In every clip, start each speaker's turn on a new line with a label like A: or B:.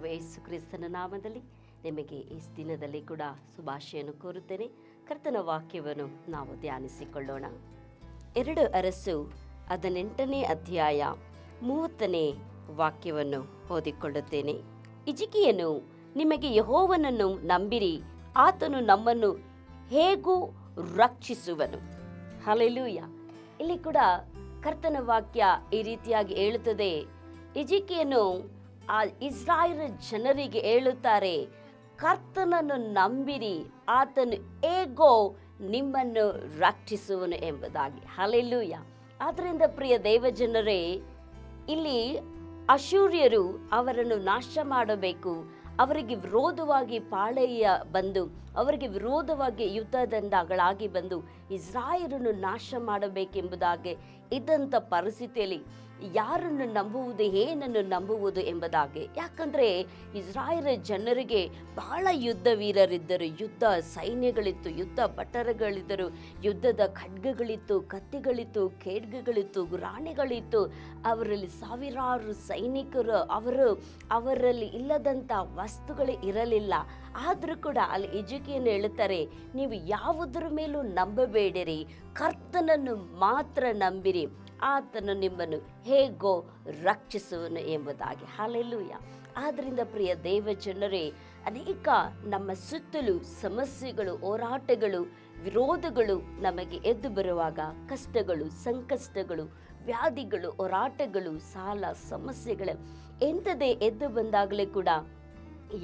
A: ಕರ್ತನಾಗಿರುವ ಯೇಸು ಕ್ರಿಸ್ತನ ನಾಮದಲ್ಲಿ ನಿಮಗೆ ಈ ದಿನದಲ್ಲಿ ಕೂಡ ಶುಭಾಶಯನ್ನು ಕೋರುತ್ತೇನೆ. ಕರ್ತನ ವಾಕ್ಯವನ್ನು ನಾವು ಧ್ಯಾನಿಸಿಕೊಳ್ಳೋಣ. 2 ಅರಸು 18ನೇ ಅಧ್ಯಾಯ 30ನೇ ವಾಕ್ಯವನ್ನು ಓದಿಕೊಳ್ಳುತ್ತೇನೆ. ಹಿಜ್ಕೀಯನು, ನಿಮಗೆ ಯೆಹೋವನನ್ನು ನಂಬಿರಿ, ಆತನು ನಮ್ಮನ್ನು ಹೇಗೂ ರಕ್ಷಿಸುವನು. ಹಲ್ಲೆಲೂಯಾ. ಇಲ್ಲಿ ಕೂಡ ಕರ್ತನ ವಾಕ್ಯ ಈ ರೀತಿಯಾಗಿ ಹೇಳುತ್ತದೆ. ಹಿಜ್ಕೀಯನು ಆ ಇಸ್ರಾಯೇಲ್ ಜನರಿಗೆ ಹೇಳುತ್ತಾರೆ, ಕರ್ತನನ್ನು ನಂಬಿರಿ, ಆತನು ಹೇಗೋ ನಿಮ್ಮನ್ನು ರಕ್ಷಿಸುವನು ಎಂಬುದಾಗಿ. ಹಲ್ಲೆಲೂಯಾ. ಆದ್ದರಿಂದ ಪ್ರಿಯ ದೇವಜನರೇ, ಇಲ್ಲಿ ಅಶೂರ್ಯರು ಅವರನ್ನು ನಾಶ ಮಾಡಬೇಕು, ಅವರಿಗೆ ವಿರೋಧವಾಗಿ ಪಾಳೆಯ ಬಂದು, ಅವರಿಗೆ ವಿರೋಧವಾಗಿ ಯುದ್ಧದಂಡಗಳಾಗಿ ಬಂದು ಇಸ್ರಾಯೇಲನ್ನು ನಾಶ ಮಾಡಬೇಕೆಂಬುದಾಗಿ ಇದ್ದಂಥ ಪರಿಸ್ಥಿತಿಯಲ್ಲಿ ಯಾರನ್ನು ನಂಬುವುದು, ಏನನ್ನು ನಂಬುವುದು ಎಂಬುದಾಗಿ. ಯಾಕಂದರೆ ಇಸ್ರಾಯೇಲ್ ಜನರಿಗೆ ಬಹಳ ಯುದ್ಧ ವೀರರಿದ್ದರು, ಯುದ್ಧ ಸೈನ್ಯಗಳಿತ್ತು, ಯುದ್ಧ ಭಟರುಗಳಿದ್ದರು, ಯುದ್ಧದ ಖಡ್ಗಗಳಿತ್ತು, ಕತ್ತಿಗಳಿತ್ತು, ಖೇಡ್ಗಗಳಿತ್ತು, ಗುರಾಣಿಗಳಿತ್ತು. ಅವರಲ್ಲಿ ಸಾವಿರಾರು ಸೈನಿಕರು, ಅವರಲ್ಲಿ ಇಲ್ಲದಂಥ ವಸ್ತುಗಳೇ ಇರಲಿಲ್ಲ. ಆದರೂ ಕೂಡ ಅಲ್ಲಿ ಹಿಜ್ಕೀಯನು ಹೇಳುತ್ತಾರೆ, ನೀವು ಯಾವುದರ ಮೇಲೂ ನಂಬಬೇಡಿರಿ, ಕರ್ತನನ್ನು ಮಾತ್ರ ನಂಬಿರಿ, ಆತನು ನಿಮ್ಮನ್ನು ಹೇಗೋ ರಕ್ಷಿಸುವನು ಎಂಬುದಾಗಿ. ಹಲ್ಲೆಲೂಯಾ. ಆದ್ದರಿಂದ ಪ್ರಿಯ ದೇವಜನರೇ, ಅನೇಕ ನಮ್ಮ ಸುತ್ತಲೂ ಸಮಸ್ಯೆಗಳು, ಹೋರಾಟಗಳು, ವಿರೋಧಗಳು ನಮಗೆ ಎದ್ದು ಬರುವಾಗ, ಕಷ್ಟಗಳು, ಸಂಕಷ್ಟಗಳು, ವ್ಯಾಧಿಗಳು, ಹೋರಾಟಗಳು, ಸಾಲ ಸಮಸ್ಯೆಗಳು ಎಂಥದೇ ಎದ್ದು ಬಂದಾಗಲೇ ಕೂಡ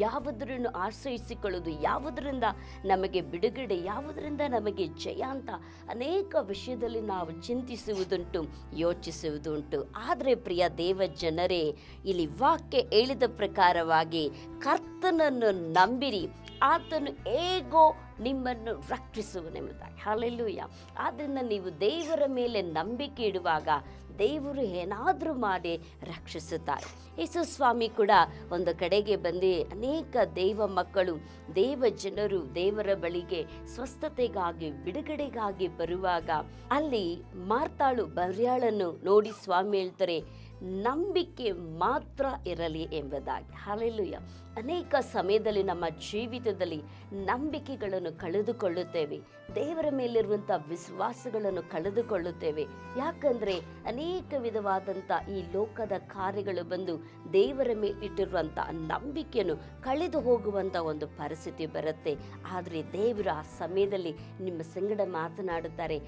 A: ಯಾವುದರನ್ನು ಆಶ್ರಯಿಸಿಕೊಳ್ಳುವುದು, ಯಾವುದರಿಂದ ನಮಗೆ ಬಿಡುಗಡೆ, ಯಾವುದರಿಂದ ನಮಗೆ ಜಯ ಅಂತ ಅನೇಕ ವಿಷಯದಲ್ಲಿ ನಾವು ಚಿಂತಿಸುವುದುಂಟು, ಯೋಚಿಸುವುದುಂಟು. ಆದರೆ ಪ್ರಿಯ ದೇವ ಜನರೇ, ಇಲ್ಲಿ ವಾಕ್ಯ ಹೇಳಿದ ಪ್ರಕಾರವಾಗಿ ಕರ್ತನನ್ನು ನಂಬಿರಿ, ಆತನು ಹೇಗೋ ನಿಮ್ಮನ್ನು ರಕ್ಷಿಸುವನೆಂಬುದಾಗಿ. ಹಲ್ಲೆಲೂಯಾ. ಆದ್ದರಿಂದ ನೀವು ದೇವರ ಮೇಲೆ ನಂಬಿಕೆ ಇಡುವಾಗ ದೇವರು ಏನಾದರೂ ಮಾಡಿ ರಕ್ಷಿಸುತ್ತಾರೆ. ಯೇಸು ಸ್ವಾಮಿ ಕೂಡ ಒಂದು ಕಡೆಗೆ ಬಂದು ಅನೇಕ ದೇವ ಮಕ್ಕಳು, ದೇವ ಜನರು ದೇವರ ಬಳಿಗೆ ಸ್ವಸ್ಥತೆಗಾಗಿ, ಬಿಡುಗಡೆಗಾಗಿ ಬರುವಾಗ ಅಲ್ಲಿ ಮಾರ್ತಾಳು ಮರಿಯಾಳನ್ನು ನೋಡಿ ಸ್ವಾಮಿ ಹೇಳ್ತಾರೆ, ನಂಬಿಕೆ ಮಾತ್ರ ಇರಲಿ ಎಂಬುದಾಗಿ. ಹಲ್ಲೆಲೂಯಾ. ಅನೇಕ ಸಮಯದಲ್ಲಿ ನಮ್ಮ ಜೀವಿತದಲ್ಲಿ ನಂಬಿಕೆಗಳನ್ನು ಕಳೆದುಕೊಳ್ಳುತ್ತೇವೆ, ದೇವರ ಮೇಲಿರುವಂಥ ವಿಶ್ವಾಸಗಳನ್ನು ಕಳೆದುಕೊಳ್ಳುತ್ತೇವೆ. ಯಾಕಂದರೆ ಅನೇಕ ವಿಧವಾದಂಥ ಈ ಲೋಕದ ಕಾರ್ಯಗಳು ಬಂದು ದೇವರ ಮೇಲಿಟ್ಟಿರುವಂಥ ನಂಬಿಕೆಯನ್ನು ಕಳೆದು ಹೋಗುವಂಥ ಒಂದು ಪರಿಸ್ಥಿತಿ ಬರುತ್ತೆ. ಆದರೆ ದೇವರು ಆ ಸಮಯದಲ್ಲಿ ನಿಮ್ಮ ಸಂಗಡ ಮಾತನಾಡುತ್ತಾರೆ,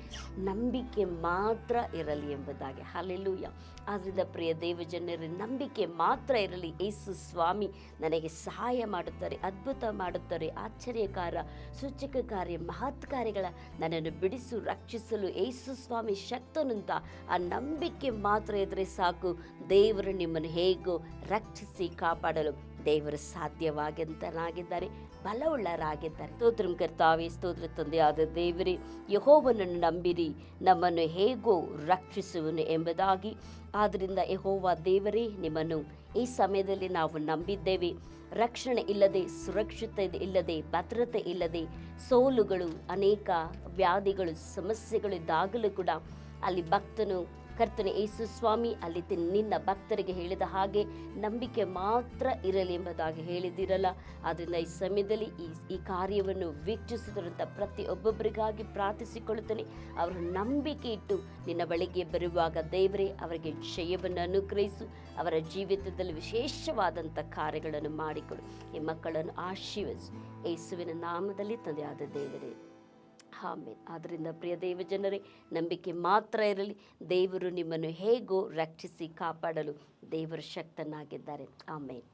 A: ನಂಬಿಕೆ ಮಾತ್ರ ಇರಲಿ ಎಂಬುದಾಗಿ. ಹಲ್ಲೆಲೂಯಾ. ಆದ್ದರಿಂದ ಪ್ರಿಯ ದೇವಜನರ, ನಂಬಿಕೆ ಮಾತ್ರ ಇರಲಿ. ಯೇಸು ಸ್ವಾಮಿ ನನಗೆ ಸಹಾಯ ಮಾಡುತ್ತಾರೆ, ಅದ್ಭುತ ಮಾಡುತ್ತಾರೆ, ಆಶ್ಚರ್ಯಕಾರ, ಸೂಚಕ ಕಾರ್ಯ, ಮಹತ್ ಕಾರ್ಯಗಳ ನನ್ನನ್ನು ಬಿಡಿಸು, ರಕ್ಷಿಸಲು ಯೇಸು ಸ್ವಾಮಿ ಶಕ್ತನಂತ ಆ ನಂಬಿಕೆ ಮಾತ್ರ ಇದ್ದರೆ ಸಾಕು. ದೇವರು ನಿಮ್ಮನ್ನು ಹೇಗೋ ರಕ್ಷಿಸಿ ಕಾಪಾಡಲು ದೇವರು ಸಾಧ್ಯವಾಗಂತನಾಗಿದ್ದಾರೆ, ಬಲವುಳ್ಳರಾಗಿದ್ದಾರೆ. ಸ್ತೋತ್ರಂ ಕರ್ತಾವೇ, ಸ್ತೋತ್ರ ತಂದೆಯಾದ ದೇವರೇ, ಯೆಹೋವನನ್ನು ನಂಬಿರಿ, ನಮ್ಮನ್ನು ಹೇಗೋ ರಕ್ಷಿಸುವನು ಎಂಬುದಾಗಿ. ಆದ್ದರಿಂದ ಯೆಹೋವ ದೇವರೇ, ನಿಮ್ಮನ್ನು ಈ ಸಮಯದಲ್ಲಿ ನಾವು ನಂಬಿದ್ದೇವೆ. ರಕ್ಷಣೆ ಇಲ್ಲದೆ, ಸುರಕ್ಷತೆ ಇಲ್ಲದೆ, ಭದ್ರತೆ ಇಲ್ಲದೆ, ಸೋಲುಗಳು, ಅನೇಕ ವ್ಯಾಧಿಗಳು, ಸಮಸ್ಯೆಗಳಿದ್ದಾಗಲೂ ಕೂಡ ಅಲ್ಲಿ ಭಕ್ತನು ಕರ್ತನೆ ಯೇಸು ಸ್ವಾಮಿ ಅಲ್ಲಿ ನಿನ್ನ ಭಕ್ತರಿಗೆ ಹೇಳಿದ ಹಾಗೆ ನಂಬಿಕೆ ಮಾತ್ರ ಇರಲಿ ಎಂಬುದಾಗಿ ಹೇಳಿದಿರಲ್ಲ. ಆದ್ದರಿಂದ ಈ ಸಮಯದಲ್ಲಿ ಈ ಕಾರ್ಯವನ್ನು ವೀಕ್ಷಿಸಿದಂಥ ಪ್ರತಿಯೊಬ್ಬೊಬ್ಬರಿಗಾಗಿ ಪ್ರಾರ್ಥಿಸಿಕೊಳ್ಳುತ್ತೇನೆ. ಅವರ ನಂಬಿಕೆ ಇಟ್ಟು ನಿನ್ನ ಬಳಿಗೆ ಬರುವಾಗ ದೇವರೇ ಅವರಿಗೆ ಜಯವನ್ನು ಅನುಗ್ರಹಿಸು, ಅವರ ಜೀವಿತದಲ್ಲಿ ವಿಶೇಷವಾದಂಥ ಕಾರ್ಯಗಳನ್ನು ಮಾಡಿಕೊಡು. ಈ ಮಕ್ಕಳನ್ನು ಆಶೀರ್ವದಿಸು, ಯೇಸುವಿನ ನಾಮದಲ್ಲಿ ತಂದೆಯಾದ ದೇವರೇ, ಆಮೆನ್. ಆದ್ದರಿಂದ ಪ್ರಿಯ ದೇವ ಜನರೇ, ನಂಬಿಕೆ ಮಾತ್ರ ಇರಲಿ. ದೇವರು ನಿಮ್ಮನ್ನು ಹೇಗೋ ರಕ್ಷಿಸಿ ಕಾಪಾಡಲು ದೇವರು ಶಕ್ತನಾಗಿದ್ದಾರೆ. ಆಮೆನ್.